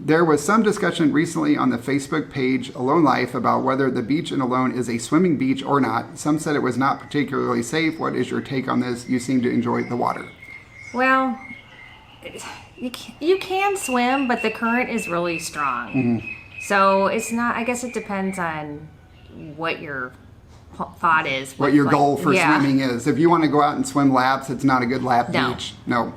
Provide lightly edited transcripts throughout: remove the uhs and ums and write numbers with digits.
There was some discussion recently on the Facebook page Alone Life about whether the beach in Alone is a swimming beach or not. Some said it was not particularly safe. What is your take on this? You seem to enjoy the water. Well, you can swim, but the current is really strong. Mm-hmm. So it's not, I guess it depends on what your thought is. What your goal for yeah. swimming is. If you want to go out and swim laps, it's not a good lap No. beach. No.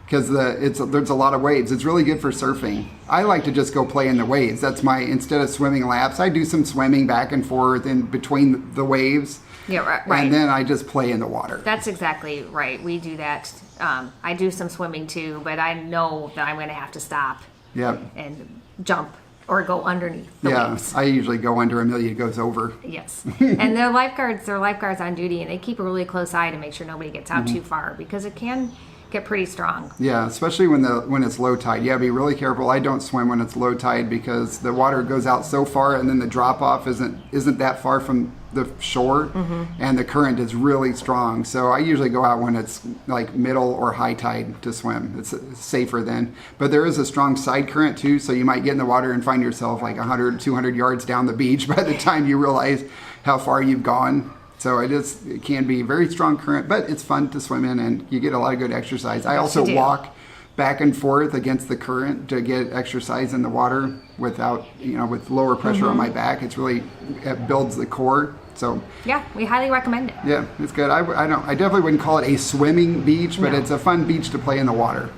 Because there's a lot of waves. It's really good for surfing. I like to just go play in the waves. That's instead of swimming laps, I do some swimming back and forth in between the waves. Yeah, right. And then I just play in the water. That's exactly right. We do that. I do some swimming too, but I know that I'm going to have to stop Yep. and jump or go underneath the waves. I usually go under. Amelia goes over. Yes. And they're lifeguards on duty, and they keep a really close eye to make sure nobody gets out too far, because it can get pretty strong. Yeah, especially when it's low tide. Yeah, be really careful. I don't swim when it's low tide because the water goes out so far, and then the drop off isn't that far from the shore, and the current is really strong. So I usually go out when it's like middle or high tide to swim. It's safer then. But there is a strong side current too, so you might get in the water and find yourself like 100, 200 yards down the beach by the time you realize how far you've gone. So it can be very strong current, but it's fun to swim in, and you get a lot of good exercise. I also walk back and forth against the current to get exercise in the water without, with lower pressure on my back. It builds the core. So yeah, we highly recommend it. Yeah, it's good. I definitely wouldn't call it a swimming beach, but it's a fun beach to play in the water,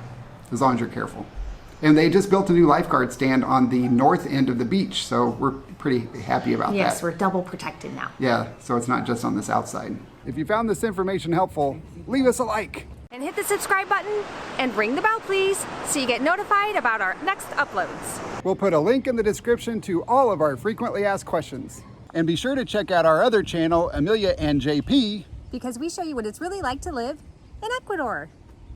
as long as you're careful. And they just built a new lifeguard stand on the north end of the beach, so we're pretty happy about that. Yes, we're double protected now. Yeah, so it's not just on the south side. If you found this information helpful, leave us a like. And hit the subscribe button and ring the bell, please, so you get notified about our next uploads. We'll put a link in the description to all of our frequently asked questions. And be sure to check out our other channel, Amelia and JP, Because we show you what it's really like to live in Ecuador.